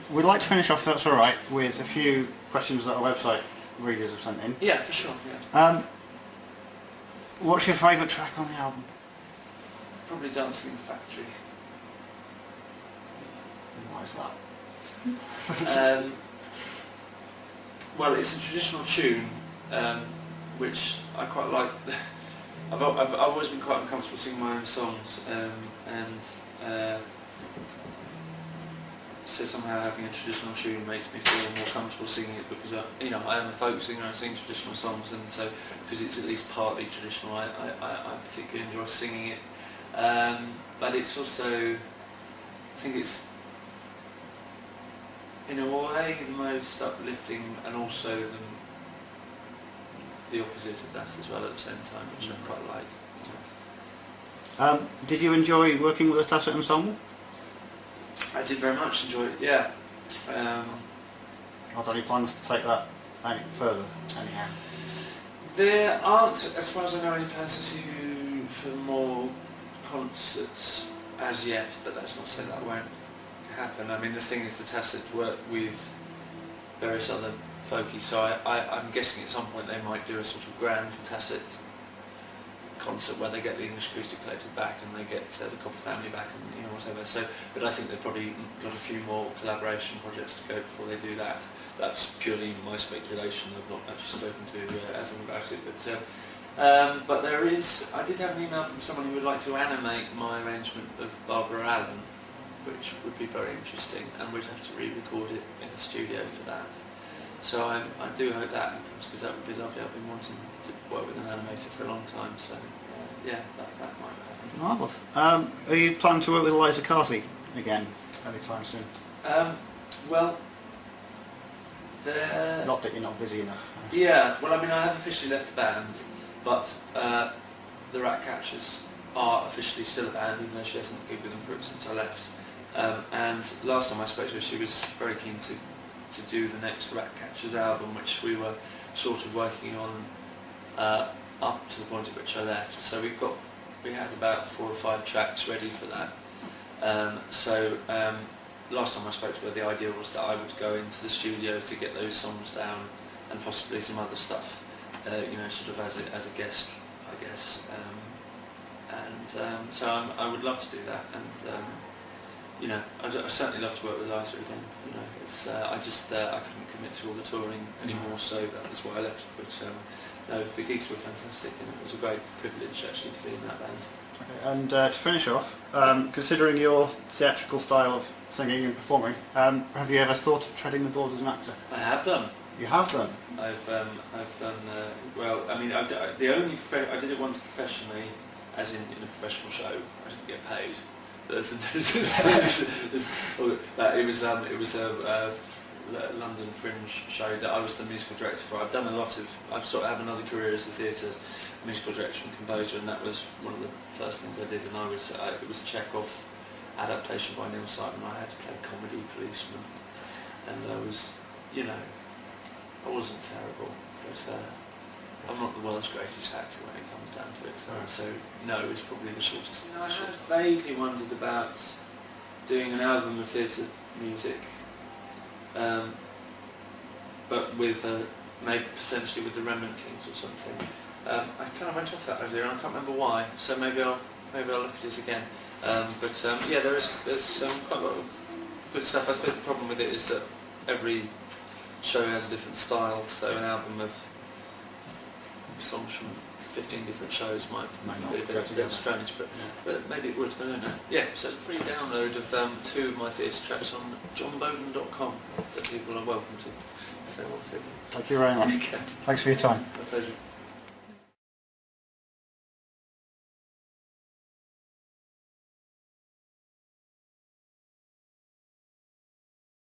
we'd like to finish off, if that's all right, with a few questions that our website readers have sent in. Yeah, for sure. Yeah. What's your favourite track on the album? Probably Dancing in the Factory. And why is that? Well, it's a traditional tune, which I quite like. I've always been quite uncomfortable singing my own songs, so somehow having a traditional tune makes me feel more comfortable singing it, because I am a folk singer. I sing traditional songs, and so because it's at least partly traditional, I particularly enjoy singing it. But it's also, I think it's in a way the most uplifting, and also the opposite of that as well at the same time, which I quite like. Did you enjoy working with the Tacit Ensemble? I did very much enjoy it, yeah. Are there any plans to take that any further, anyhow? There aren't, as far as I know, any plans for more concerts as yet, but that's not to say that won't happen. I mean, the thing is, the Tacit work with various other folkies, so I'm guessing at some point they might do a sort of grand Tacit concert where they get the English Acoustic Collective back and they get the Copper family back, and whatever. So, but I think they've probably got a few more collaboration projects to go before they do that. That's purely my speculation. I've not actually spoken to Adam about it, but there is. I did have an email from someone who would like to animate my arrangement of Barbara Allen, which would be very interesting, and we'd have to re-record it in the studio for that. So I do hope that happens, because that would be lovely. I've been wanting to work with an animator for a long time, so yeah, that might happen. Marvellous. Are you planning to work with Eliza Carthy again anytime soon? Well, not that you're not busy enough. Yeah, well, I mean, I have officially left the band, but the Ratcatchers are officially still a band, even though she hasn't gigged with them since I left. And last time I spoke to her, she was very keen to do the next Ratcatchers album, which we were sort of working on up to the point at which I left. So we had about 4 or 5 tracks ready for that. Last time I spoke to her, the idea was that I would go into the studio to get those songs down, and possibly some other stuff, sort of as a guest, I guess. So I would love to do that, and I'd certainly love to work with Eliza again. I couldn't commit to all the touring anymore, so that was why I left. But no, the gigs were fantastic, and it was a great privilege actually to be in that band. Okay, and to finish off, considering your theatrical style of singing and performing, have you ever thought of treading the boards as an actor? I have done. You have done? I've done. Well, I mean, I did it once professionally, as in a professional show. I didn't get paid. It was a London Fringe show that I was the musical director for. I've sort of had another career as a theatre musical director and composer, and that was one of the first things I did. And it was a Chekhov adaptation by Neil Simon. I had to play a comedy policeman, and I wasn't terrible, but I'm not the world's greatest actor when it comes down to it. So no is probably the shortest. I had vaguely wondered about doing an album of theatre music, but with maybe potentially with the Remnant Kings or something. I kind of went off that idea, and I can't remember why. So maybe I'll look at it again. Yeah, there's quite a lot of good stuff. I suppose the problem with it is that every show has a different style. So an album of songs from 15 different shows might be a bit strange, but maybe it would. I don't know. Yeah, so it's a free download of 2 of my theatre tracks on jonboden.com that people are welcome to if they want to. Thank you very much. Okay. Thanks for your time. My pleasure.